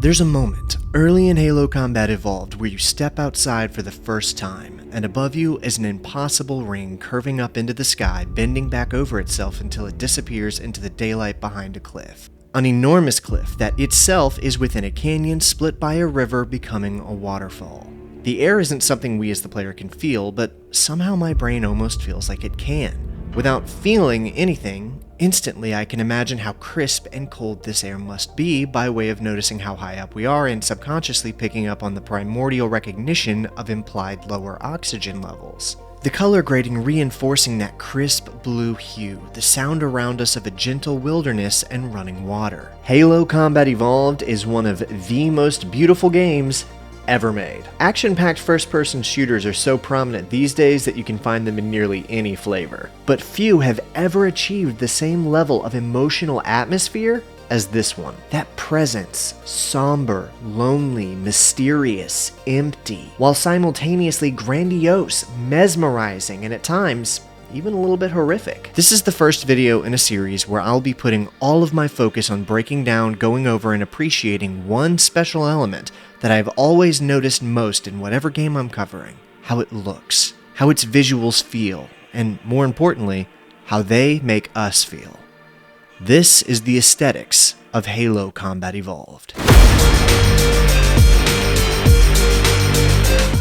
There's a moment early in Halo Combat Evolved where you step outside for the first time, and above you is an impossible ring curving up into the sky, bending back over itself until it disappears into the daylight behind a cliff. An enormous cliff that itself is within a canyon split by a river becoming a waterfall. The air isn't something we as the player can feel, but somehow my brain almost feels like it can. Without feeling anything, instantly I can imagine how crisp and cold this air must be by way of noticing how high up we are and subconsciously picking up on the primordial recognition of implied lower oxygen levels. The color grading reinforcing that crisp blue hue, the sound around us of a gentle wilderness and running water. Halo Combat Evolved is one of the most beautiful games ever made. Action-packed first-person shooters are so prominent these days that you can find them in nearly any flavor. But few have ever achieved the same level of emotional atmosphere as this one. That presence, somber, lonely, mysterious, empty, while simultaneously grandiose, mesmerizing, and at times, even a little bit horrific. This is the first video in a series where I'll be putting all of my focus on breaking down, going over, and appreciating one special element that I've always noticed most in whatever game I'm covering. How it looks, how its visuals feel, and more importantly, how they make us feel. This is the aesthetics of Halo Combat Evolved.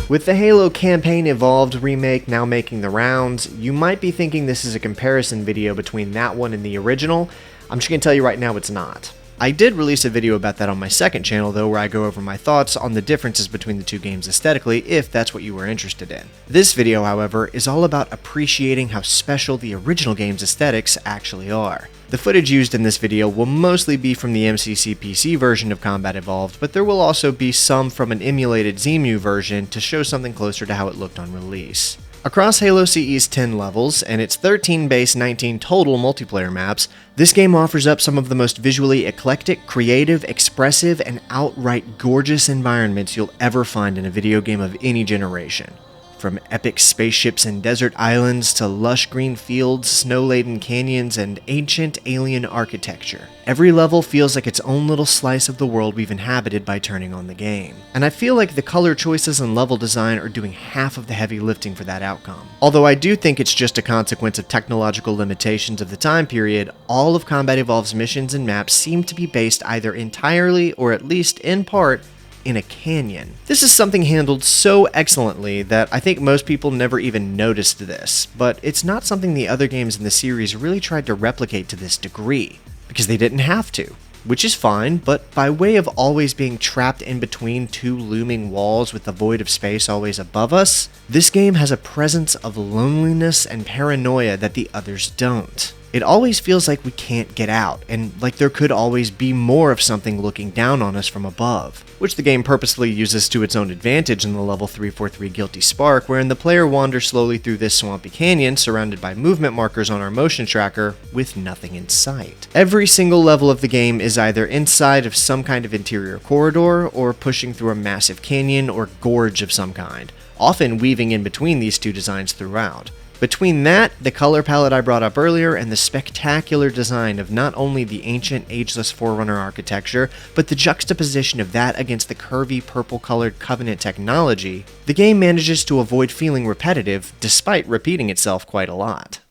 With the Halo Campaign Evolved remake now making the rounds, you might be thinking this is a comparison video between that one and the original. I'm just going to tell you right now it's not. I did release a video about that on my second channel though, where I go over my thoughts on the differences between the two games aesthetically, if that's what you were interested in. This video, however, is all about appreciating how special the original game's aesthetics actually are. The footage used in this video will mostly be from the MCC PC version of Combat Evolved, but there will also be some from an emulated ZEMU version to show something closer to how it looked on release. Across Halo CE's 10 levels, and its 13 base 19 total multiplayer maps, this game offers up some of the most visually eclectic, creative, expressive, and outright gorgeous environments you'll ever find in a video game of any generation. From epic spaceships and desert islands to lush green fields, snow-laden canyons, and ancient alien architecture. Every level feels like its own little slice of the world we've inhabited by turning on the game. And I feel like the color choices and level design are doing half of the heavy lifting for that outcome. Although I do think it's just a consequence of technological limitations of the time period, all of Combat Evolved's missions and maps seem to be based either entirely or at least in part in a canyon. This is something handled so excellently that I think most people never even noticed this, but it's not something the other games in the series really tried to replicate to this degree, because they didn't have to, which is fine, but by way of always being trapped in between two looming walls with the void of space always above us, this game has a presence of loneliness and paranoia that the others don't. It always feels like we can't get out, and like there could always be more of something looking down on us from above, which the game purposefully uses to its own advantage in the level 343 Guilty Spark, wherein the player wanders slowly through this swampy canyon surrounded by movement markers on our motion tracker with nothing in sight. Every single level of the game is either inside of some kind of interior corridor or pushing through a massive canyon or gorge of some kind, often weaving in between these two designs throughout. Between that, the color palette I brought up earlier, and the spectacular design of not only the ancient, ageless Forerunner architecture, but the juxtaposition of that against the curvy, purple-colored Covenant technology, the game manages to avoid feeling repetitive, despite repeating itself quite a lot.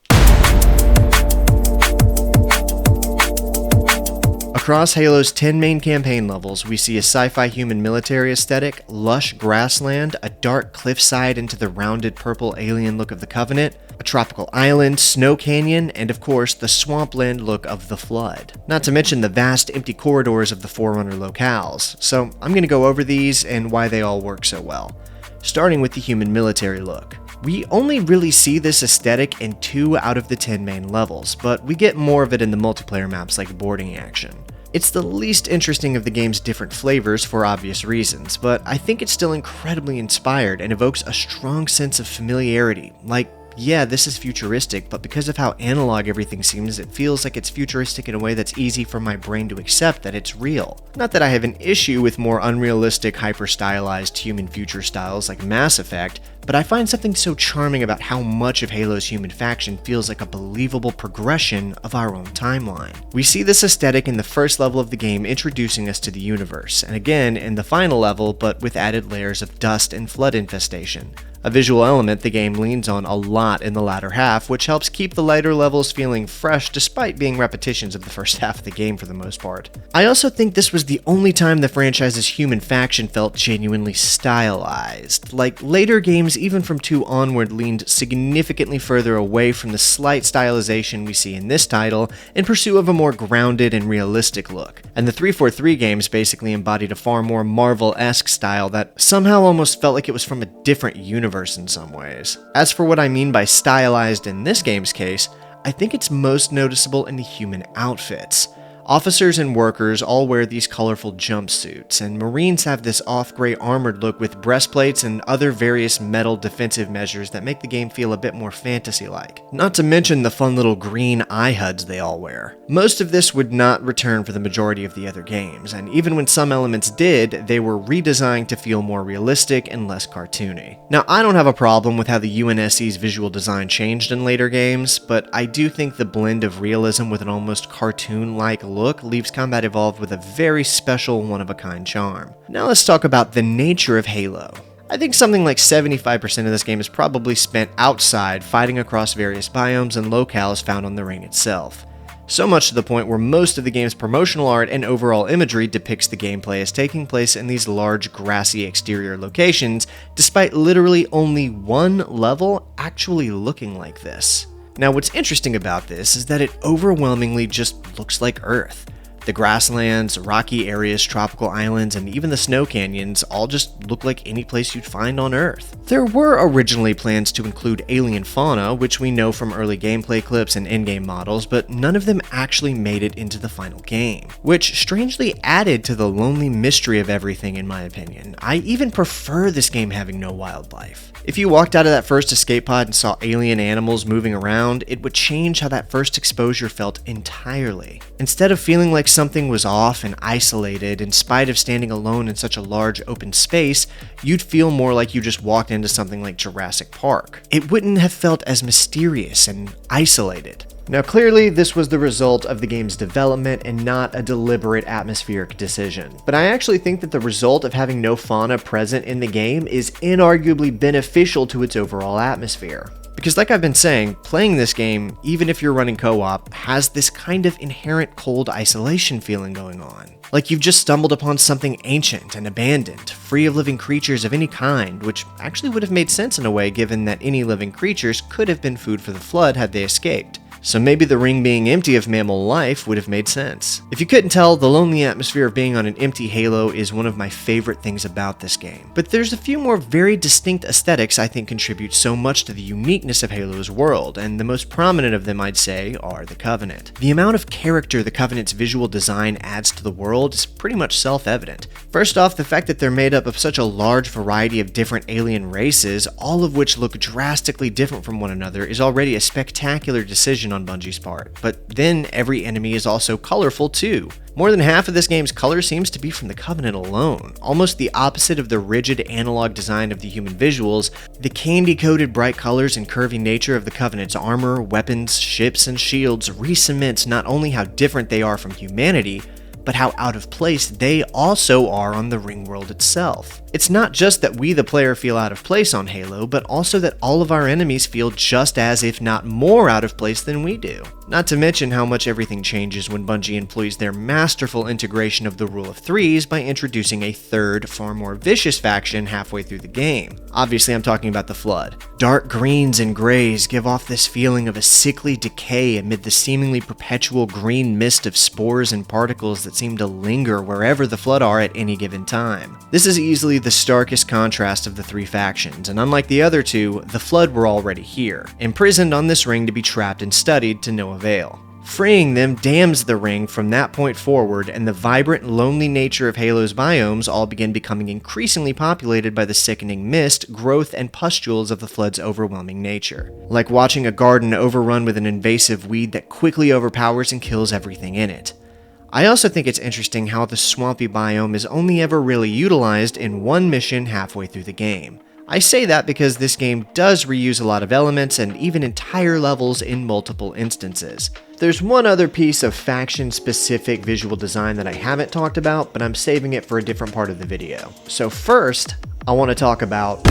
Across Halo's 10 main campaign levels, we see a sci-fi human military aesthetic, lush grassland, a dark cliffside into the rounded purple alien look of the Covenant, a tropical island, snow canyon, and of course the swampland look of the Flood. Not to mention the vast empty corridors of the Forerunner locales, so I'm going to go over these and why they all work so well. Starting with the human military look. We only really see this aesthetic in 2 out of the 10 main levels, but we get more of it in the multiplayer maps like boarding action. It's the least interesting of the game's different flavors for obvious reasons, but I think it's still incredibly inspired and evokes a strong sense of familiarity, like yeah, this is futuristic, but because of how analog everything seems, it feels like it's futuristic in a way that's easy for my brain to accept that it's real. Not that I have an issue with more unrealistic, hyper-stylized human future styles like Mass Effect, but I find something so charming about how much of Halo's human faction feels like a believable progression of our own timeline. We see this aesthetic in the first level of the game, introducing us to the universe, and again in the final level, but with added layers of dust and flood infestation. A visual element the game leans on a lot in the latter half, which helps keep the lighter levels feeling fresh despite being repetitions of the first half of the game for the most part. I also think this was the only time the franchise's human faction felt genuinely stylized. Like, later games, even from 2 onward, leaned significantly further away from the slight stylization we see in this title in pursuit of a more grounded and realistic look. And the 343 games basically embodied a far more Marvel-esque style that somehow almost felt like it was from a different universe in some ways. As for what I mean by stylized in this game's case, I think it's most noticeable in the human outfits. Officers and workers all wear these colorful jumpsuits, and Marines have this off-gray armored look with breastplates and other various metal defensive measures that make the game feel a bit more fantasy-like. Not to mention the fun little green eye HUDs they all wear. Most of this would not return for the majority of the other games, and even when some elements did, they were redesigned to feel more realistic and less cartoony. Now, I don't have a problem with how the UNSC's visual design changed in later games, but I do think the blend of realism with an almost cartoon-like look leaves Combat Evolved with a very special, one-of-a-kind charm. Now let's talk about the nature of Halo. I think something like 75% of this game is probably spent outside, fighting across various biomes and locales found on the ring itself. So much to the point where most of the game's promotional art and overall imagery depicts the gameplay as taking place in these large, grassy exterior locations, despite literally only one level actually looking like this. Now, what's interesting about this is that it overwhelmingly just looks like Earth. The grasslands, rocky areas, tropical islands, and even the snow canyons all just look like any place you'd find on Earth. There were originally plans to include alien fauna, which we know from early gameplay clips and in-game models, but none of them actually made it into the final game, which strangely added to the lonely mystery of everything in my opinion. I even prefer this game having no wildlife. If you walked out of that first escape pod and saw alien animals moving around, it would change how that first exposure felt entirely. Instead of feeling like something was off and isolated, in spite of standing alone in such a large open space, you'd feel more like you just walked into something like Jurassic Park. It wouldn't have felt as mysterious and isolated. Now clearly, this was the result of the game's development and not a deliberate atmospheric decision. But I actually think that the result of having no fauna present in the game is inarguably beneficial to its overall atmosphere. Because like I've been saying, playing this game, even if you're running co-op, has this kind of inherent cold isolation feeling going on. Like you've just stumbled upon something ancient and abandoned, free of living creatures of any kind, which actually would have made sense in a way given that any living creatures could have been food for the Flood had they escaped. So maybe the ring being empty of mammal life would have made sense. If you couldn't tell, the lonely atmosphere of being on an empty Halo is one of my favorite things about this game. But there's a few more very distinct aesthetics I think contribute so much to the uniqueness of Halo's world, and the most prominent of them I'd say are the Covenant. The amount of character the Covenant's visual design adds to the world is pretty much self-evident. First off, the fact that they're made up of such a large variety of different alien races, all of which look drastically different from one another, is already a spectacular decision on Bungie's part. But then every enemy is also colorful too. More than half of this game's color seems to be from the Covenant alone, almost the opposite of the rigid analog design of the human visuals. The candy-coated bright colors and curvy nature of the Covenant's armor, weapons, ships, and shields re-cements not only how different they are from humanity, but how out of place they also are on the ring world itself. It's not just that we the player feel out of place on Halo, but also that all of our enemies feel just as, if not more, out of place than we do. Not to mention how much everything changes when Bungie employs their masterful integration of the rule of threes by introducing a third, far more vicious faction halfway through the game. Obviously, I'm talking about the Flood. Dark greens and grays give off this feeling of a sickly decay amid the seemingly perpetual green mist of spores and particles that seem to linger wherever the Flood are at any given time. This is easily the starkest contrast of the three factions, and unlike the other two, the Flood were already here, imprisoned on this ring to be trapped and studied to no avail. Freeing them dams the ring from that point forward, and the vibrant, lonely nature of Halo's biomes all begin becoming increasingly populated by the sickening mist, growth, and pustules of the flood's overwhelming nature. Like watching a garden overrun with an invasive weed that quickly overpowers and kills everything in it. I also think it's interesting how the swampy biome is only ever really utilized in one mission halfway through the game. I say that because this game does reuse a lot of elements and even entire levels in multiple instances. There's one other piece of faction-specific visual design that I haven't talked about, but I'm saving it for a different part of the video. So first, I want to talk about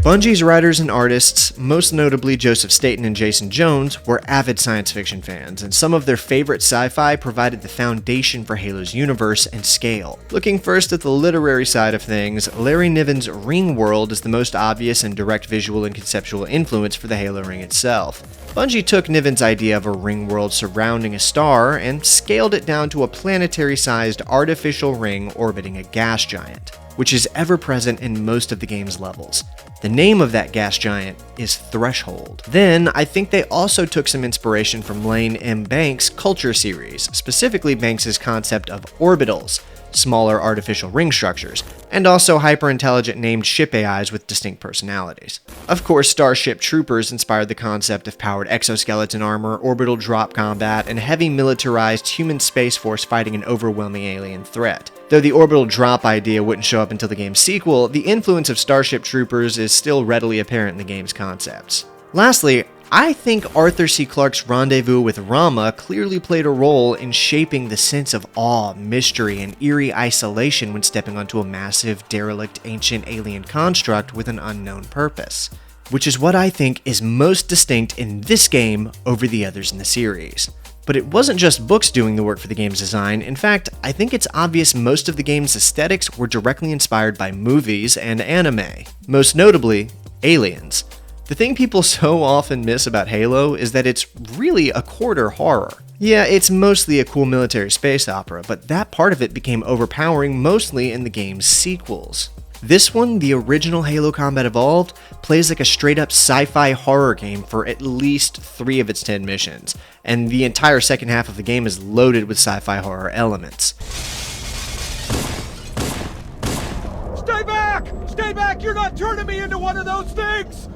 Bungie's writers and artists, most notably Joseph Staten and Jason Jones, were avid science fiction fans, and some of their favorite sci-fi provided the foundation for Halo's universe and scale. Looking first at the literary side of things, Larry Niven's Ring World is the most obvious and direct visual and conceptual influence for the Halo ring itself. Bungie took Niven's idea of a ring world surrounding a star and scaled it down to a planetary-sized artificial ring orbiting a gas giant, which is ever present in most of the game's levels. The name of that gas giant is Threshold. Then, I think they also took some inspiration from Lane M. Banks' Culture series, specifically Banks' concept of orbitals, smaller artificial ring structures, and also hyper-intelligent named ship AIs with distinct personalities. Of course, Starship Troopers inspired the concept of powered exoskeleton armor, orbital drop combat, and heavy militarized human space force fighting an overwhelming alien threat. Though the orbital drop idea wouldn't show up until the game's sequel, the influence of Starship Troopers is still readily apparent in the game's concepts. Lastly, I think Arthur C. Clarke's rendezvous with Rama clearly played a role in shaping the sense of awe, mystery, and eerie isolation when stepping onto a massive, derelict, ancient alien construct with an unknown purpose, which is what I think is most distinct in this game over the others in the series. But it wasn't just books doing the work for the game's design. In fact, I think it's obvious most of the game's aesthetics were directly inspired by movies and anime, most notably Aliens. The thing people so often miss about Halo is that it's really a quarter horror. Yeah, it's mostly a cool military space opera, but that part of it became overpowering mostly in the game's sequels. This one, the original Halo Combat Evolved, plays like a straight-up sci-fi horror game for at least 3 of its 10 missions, and the entire second half of the game is loaded with sci-fi horror elements. Stay back! Stay back! You're not turning me into one of those things!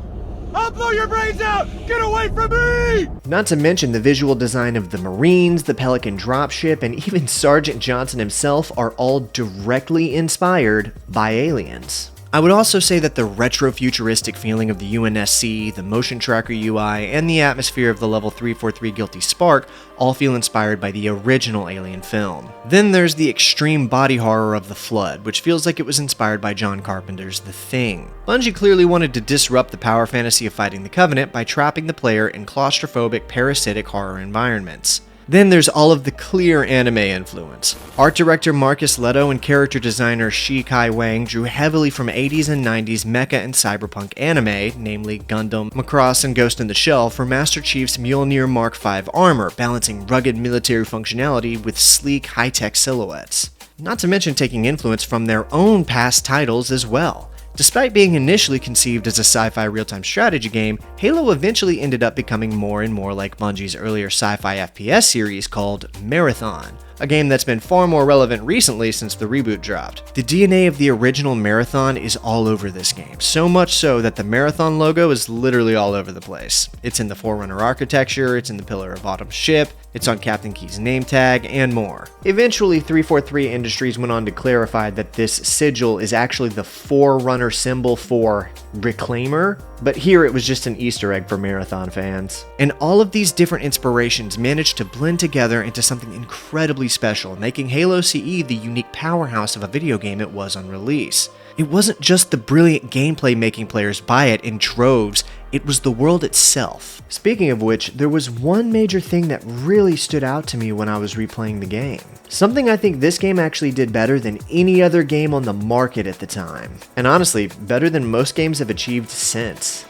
I'll blow your brains out! Get away from me! Not to mention the visual design of the Marines, the Pelican dropship, and even Sergeant Johnson himself are all directly inspired by Aliens. I would also say that the retro-futuristic feeling of the UNSC, the motion tracker UI, and the atmosphere of the level 343 Guilty Spark all feel inspired by the original Alien film. Then there's the extreme body horror of The Flood, which feels like it was inspired by John Carpenter's The Thing. Bungie clearly wanted to disrupt the power fantasy of fighting the Covenant by trapping the player in claustrophobic, parasitic horror environments. Then there's all of the clear anime influence. Art director Marcus Leto and character designer Shi Kai Wang drew heavily from 80s and 90s mecha and cyberpunk anime, namely Gundam, Macross, and Ghost in the Shell, for Master Chief's Mjolnir Mark V armor, balancing rugged military functionality with sleek, high-tech silhouettes. Not to mention taking influence from their own past titles as well. Despite being initially conceived as a sci-fi real-time strategy game, Halo eventually ended up becoming more and more like Bungie's earlier sci-fi FPS series called Marathon, a game that's been far more relevant recently since the reboot dropped. The DNA of the original Marathon is all over this game, so much so that the Marathon logo is literally all over the place. It's in the Forerunner architecture, it's in the Pillar of Autumn ship, it's on Captain Key's name tag, and more. Eventually, 343 Industries went on to clarify that this sigil is actually the Forerunner symbol for Reclaimer, but here it was just an Easter egg for Marathon fans. And all of these different inspirations managed to blend together into something incredibly special, making Halo CE the unique powerhouse of a video game it was on release. It wasn't just the brilliant gameplay making players buy it in droves, it was the world itself. Speaking of which, there was one major thing that really stood out to me when I was replaying the game. Something I think this game actually did better than any other game on the market at the time. And honestly, better than most games have achieved since.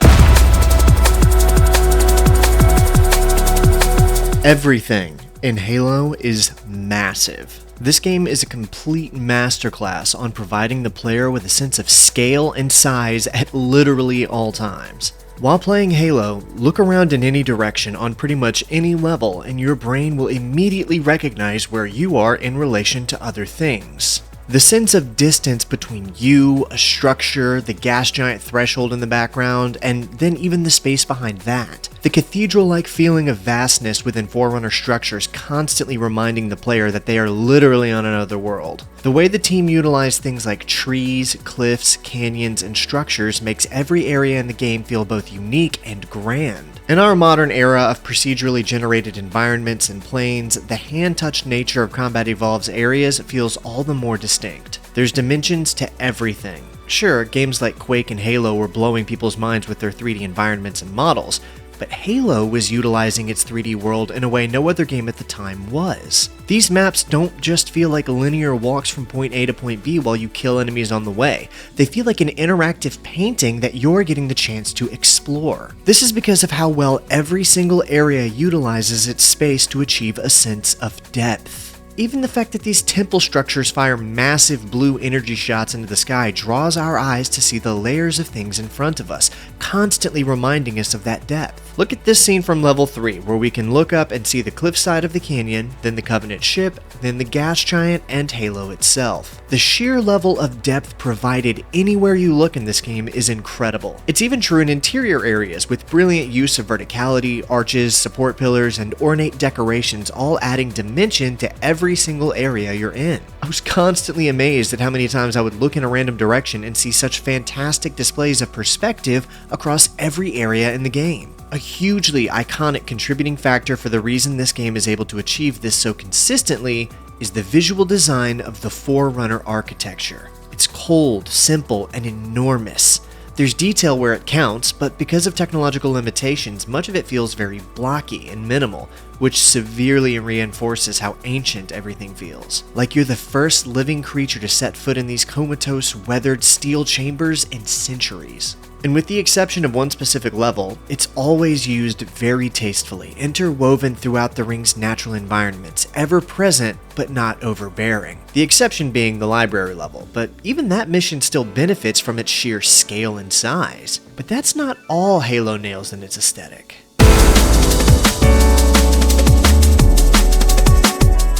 Everything in Halo is massive. This game is a complete masterclass on providing the player with a sense of scale and size at literally all times. While playing Halo, look around in any direction on pretty much any level and your brain will immediately recognize where you are in relation to other things. The sense of distance between you, a structure, the gas giant threshold in the background, and then even the space behind that. The cathedral-like feeling of vastness within Forerunner structures constantly reminding the player that they are literally on another world. The way the team utilized things like trees, cliffs, canyons, and structures makes every area in the game feel both unique and grand. In our modern era of procedurally generated environments and planes, the hand-touched nature of Combat Evolved's areas feels all the more distinct. There's dimensions to everything. Sure, games like Quake and Halo were blowing people's minds with their 3D environments and models, but Halo was utilizing its 3D world in a way no other game at the time was. These maps don't just feel like linear walks from point A to point B while you kill enemies on the way. They feel like an interactive painting that you're getting the chance to explore. This is because of how well every single area utilizes its space to achieve a sense of depth. Even the fact that these temple structures fire massive blue energy shots into the sky draws our eyes to see the layers of things in front of us, constantly reminding us of that depth. Look at this scene from level 3, where we can look up and see the cliffside of the canyon, then the Covenant ship, then the gas giant, and Halo itself. The sheer level of depth provided anywhere you look in this game is incredible. It's even true in interior areas, with brilliant use of verticality, arches, support pillars, and ornate decorations all adding dimension to every single area you're in. I was constantly amazed at how many times I would look in a random direction and see such fantastic displays of perspective across every area in the game. A hugely iconic contributing factor for the reason this game is able to achieve this so consistently is the visual design of the Forerunner architecture. It's cold, simple, and enormous. There's detail where it counts, but because of technological limitations, much of it feels very blocky and minimal, which severely reinforces how ancient everything feels. Like you're the first living creature to set foot in these comatose, weathered steel chambers in centuries. And with the exception of one specific level, it's always used very tastefully, interwoven throughout the ring's natural environments, ever present but not overbearing. The exception being the library level, but even that mission still benefits from its sheer scale and size. But that's not all Halo nails in its aesthetic.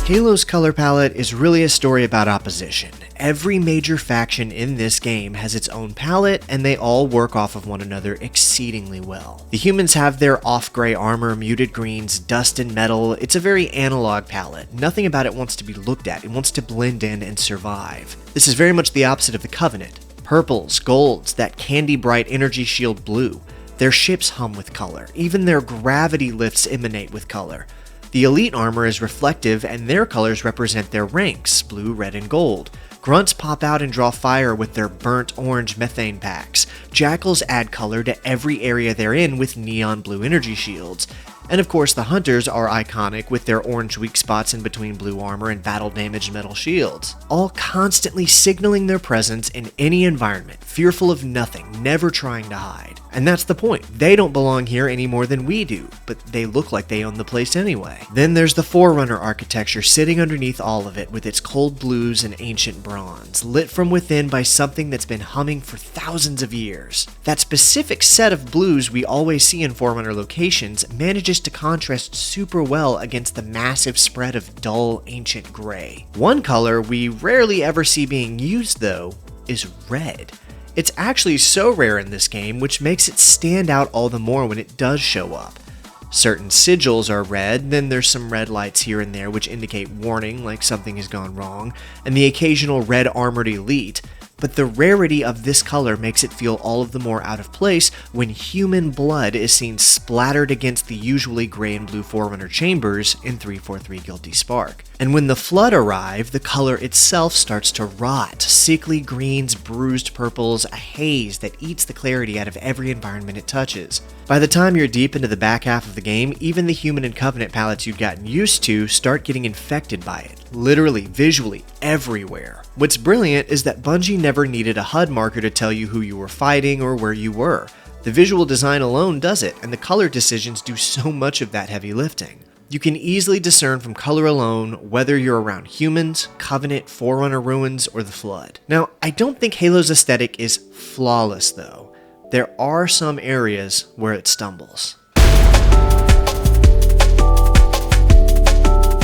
Halo's color palette is really a story about opposition. Every major faction in this game has its own palette, and they all work off of one another exceedingly well. The humans have their off-gray armor, muted greens, dust and metal. It's a very analog palette. Nothing about it wants to be looked at. It wants to blend in and survive. This is very much the opposite of the Covenant. Purples, golds, that candy-bright energy shield blue. Their ships hum with color. Even their gravity lifts emanate with color. The elite armor is reflective, and their colors represent their ranks, blue, red, and gold. Grunts pop out and draw fire with their burnt orange methane packs. Jackals add color to every area they're in with neon blue energy shields. And of course, the Hunters are iconic with their orange weak spots in between blue armor and battle-damaged metal shields, all constantly signaling their presence in any environment, fearful of nothing, never trying to hide. And that's the point. They don't belong here any more than we do, but they look like they own the place anyway. Then there's the Forerunner architecture sitting underneath all of it with its cold blues and ancient bronze, lit from within by something that's been humming for thousands of years. That specific set of blues we always see in Forerunner locations manages to contrast super well against the massive spread of dull, ancient gray. One color we rarely ever see being used, though, is red. It's actually so rare in this game, which makes it stand out all the more when it does show up. Certain sigils are red, then there's some red lights here and there which indicate warning, like something has gone wrong, and the occasional red armored elite. But the rarity of this color makes it feel all of the more out of place when human blood is seen splattered against the usually gray and blue Forerunner chambers in 343 Guilty Spark. And when the Flood arrive, the color itself starts to rot. Sickly greens, bruised purples, a haze that eats the clarity out of every environment it touches. By the time you're deep into the back half of the game, even the Human and Covenant palettes you've gotten used to start getting infected by it. Literally, visually, everywhere. What's brilliant is that Bungie never needed a HUD marker to tell you who you were fighting or where you were. The visual design alone does it, and the color decisions do so much of that heavy lifting. You can easily discern from color alone whether you're around humans, Covenant, Forerunner ruins, or the Flood. Now, I don't think Halo's aesthetic is flawless though. there are some areas where it stumbles.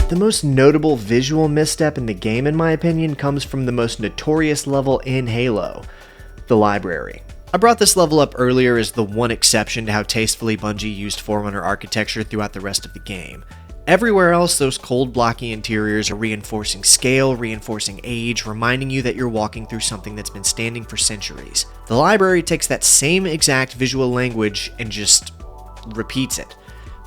The most notable visual misstep in the game, in my opinion, comes from the most notorious level in Halo, the library. I brought this level up earlier as the one exception to how tastefully Bungie used Forerunner architecture throughout the rest of the game. Everywhere else, those cold, blocky interiors are reinforcing scale, reinforcing age, reminding you that you're walking through something that's been standing for centuries. The library takes that same exact visual language and just repeats it.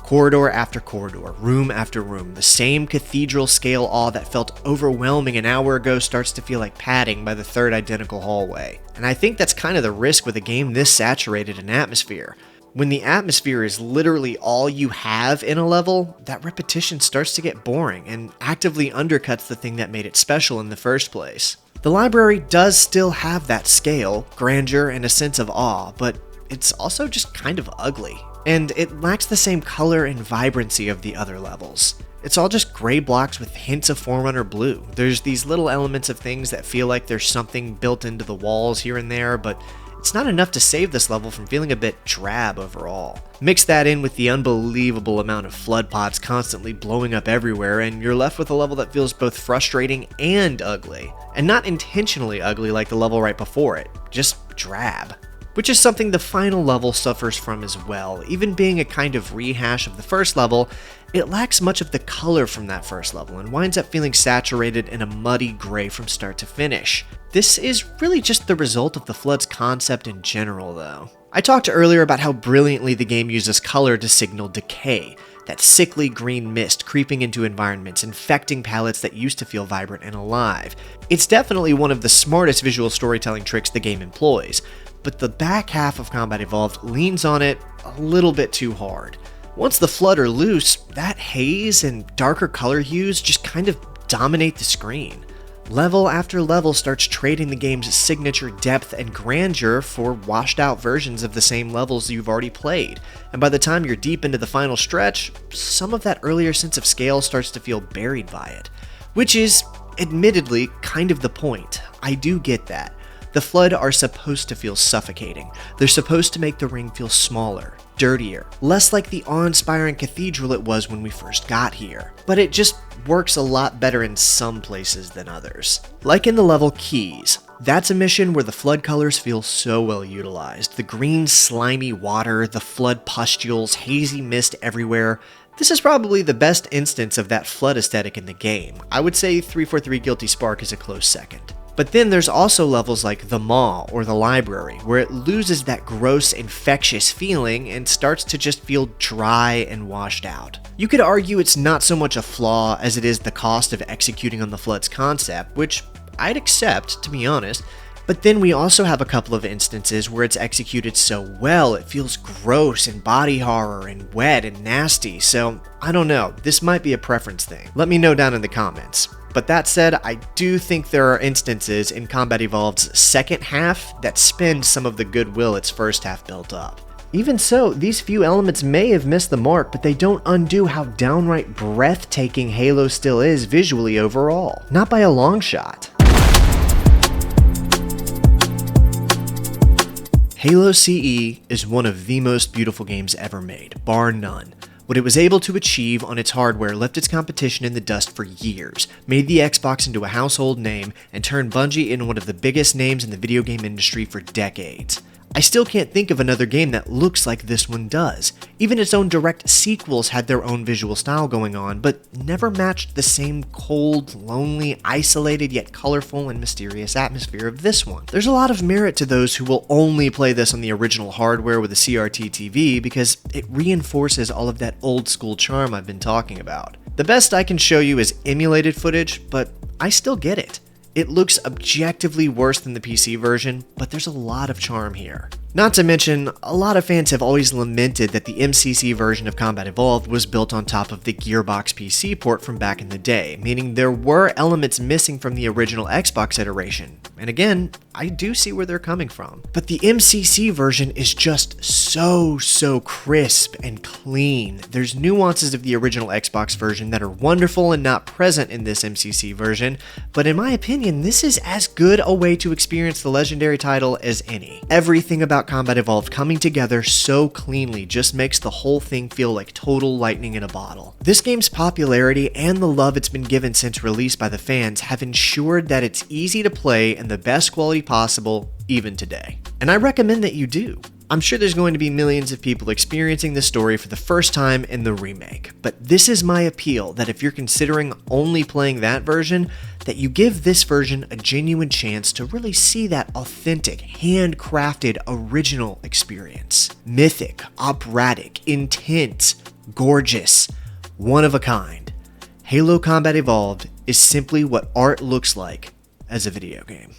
Corridor after corridor, room after room, the same cathedral-scale awe that felt overwhelming an hour ago starts to feel like padding by the third identical hallway. And I think that's kind of the risk with a game this saturated in atmosphere. When the atmosphere is literally all you have in a level, that repetition starts to get boring and actively undercuts the thing that made it special in the first place. The library does still have that scale, grandeur, and a sense of awe, but it's also just kind of ugly. And it lacks the same color and vibrancy of the other levels. It's all just gray blocks with hints of Forerunner blue. There's these little elements of things that feel like there's something built into the walls here and there, but it's not enough to save this level from feeling a bit drab overall. Mix that in with the unbelievable amount of flood pods constantly blowing up everywhere, and you're left with a level that feels both frustrating and ugly. And not intentionally ugly like the level right before it, just drab. Which is something the final level suffers from as well. Even being a kind of rehash of the first level, it lacks much of the color from that first level and winds up feeling saturated in a muddy gray from start to finish. This is really just the result of the Flood's concept in general, though. I talked earlier about how brilliantly the game uses color to signal decay, that sickly green mist creeping into environments, infecting palettes that used to feel vibrant and alive. It's definitely one of the smartest visual storytelling tricks the game employs, but the back half of Combat Evolved leans on it a little bit too hard. Once the Flood are loose, that haze and darker color hues just kind of dominate the screen. Level after level starts trading the game's signature depth and grandeur for washed out versions of the same levels you've already played, and by the time you're deep into the final stretch, some of that earlier sense of scale starts to feel buried by it. Which is, admittedly, kind of the point. I do get that. The Flood are supposed to feel suffocating. They're supposed to make the ring feel smaller, dirtier, less like the awe-inspiring cathedral it was when we first got here. But it just works a lot better in some places than others. Like in the level Keys. That's a mission where the Flood colors feel so well utilized. The green slimy water, the Flood pustules, hazy mist everywhere. This is probably the best instance of that Flood aesthetic in the game. I would say 343 Guilty Spark is a close second. But then there's also levels like the Maw or the Library, where it loses that gross, infectious feeling and starts to just feel dry and washed out. You could argue it's not so much a flaw as it is the cost of executing on the Flood's concept, which I'd accept, to be honest. But then we also have a couple of instances where it's executed so well it feels gross and body horror and wet and nasty, so I don't know, this might be a preference thing. Let me know down in the comments. But that said, I do think there are instances in Combat Evolved's second half that spend some of the goodwill its first half built up. Even so, these few elements may have missed the mark, but they don't undo how downright breathtaking Halo still is visually overall. Not by a long shot. Halo CE is one of the most beautiful games ever made, bar none. What it was able to achieve on its hardware left its competition in the dust for years, made the Xbox into a household name, and turned Bungie into one of the biggest names in the video game industry for decades. I still can't think of another game that looks like this one does. Even its own direct sequels had their own visual style going on, but never matched the same cold, lonely, isolated yet colorful and mysterious atmosphere of this one. There's a lot of merit to those who will only play this on the original hardware with a CRT TV because it reinforces all of that old school charm I've been talking about. The best I can show you is emulated footage, but I still get it. It looks objectively worse than the PC version, but there's a lot of charm here. Not to mention, a lot of fans have always lamented that the MCC version of Combat Evolved was built on top of the Gearbox PC port from back in the day, meaning there were elements missing from the original Xbox iteration. And again, I do see where they're coming from. But the MCC version is just so crisp and clean. There's nuances of the original Xbox version that are wonderful and not present in this MCC version, but in my opinion, this is as good a way to experience the legendary title as any. Everything about about Combat Evolved coming together so cleanly just makes the whole thing feel like total lightning in a bottle. This game's popularity and the love it's been given since release by the fans have ensured that it's easy to play in the best quality possible even today. And I recommend that you do. I'm sure there's going to be millions of people experiencing this story for the first time in the remake, but this is my appeal, that if you're considering only playing that version, that you give this version a genuine chance to really see that authentic, handcrafted, original experience. Mythic, operatic, intense, gorgeous, one of a kind. Halo Combat Evolved is simply what art looks like as a video game.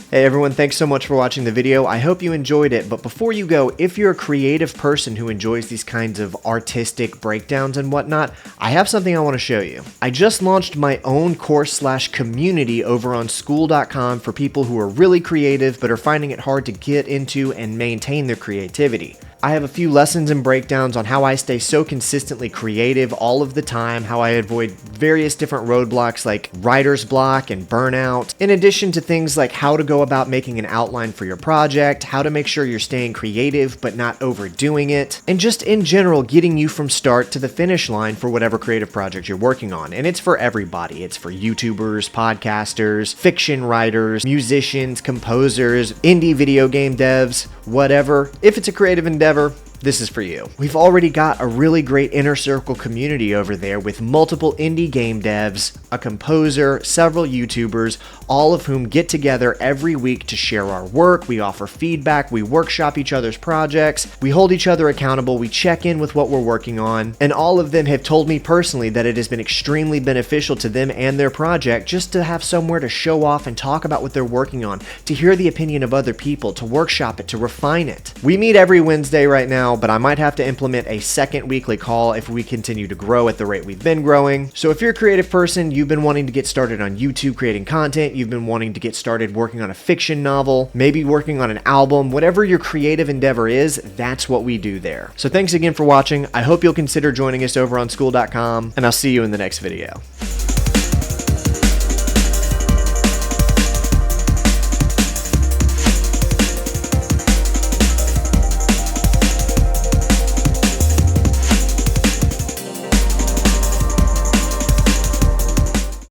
Hey everyone, thanks so much for watching the video. I hope you enjoyed it, but before you go, if you're a creative person who enjoys these kinds of artistic breakdowns and whatnot, I have something I want to show you. I just launched my own course/community over on Skool.com for people who are really creative but are finding it hard to get into and maintain their creativity. I have a few lessons and breakdowns on how I stay so consistently creative all of the time, how I avoid various different roadblocks like writer's block and burnout, in addition to things like how to go about making an outline for your project, how to make sure you're staying creative but not overdoing it, and just in general getting you from start to the finish line for whatever creative project you're working on. And it's for everybody. It's for YouTubers, podcasters, fiction writers, musicians, composers, indie video game devs, whatever. If it's a creative endeavor, this is for you. We've already got a really great inner circle community over there with multiple indie game devs, a composer, several YouTubers, all of whom get together every week to share our work. We offer feedback, we workshop each other's projects, we hold each other accountable, we check in with what we're working on, and all of them have told me personally that it has been extremely beneficial to them and their project just to have somewhere to show off and talk about what they're working on, to hear the opinion of other people, to workshop it, to refine it. We meet every Wednesday right now, but I might have to implement a second weekly call if we continue to grow at the rate we've been growing. So if you're a creative person, you've been wanting to get started on YouTube creating content, you've been wanting to get started working on a fiction novel, maybe working on an album, whatever your creative endeavor is, that's what we do there. So thanks again for watching. I hope you'll consider joining us over on Skool.com, and I'll see you in the next video.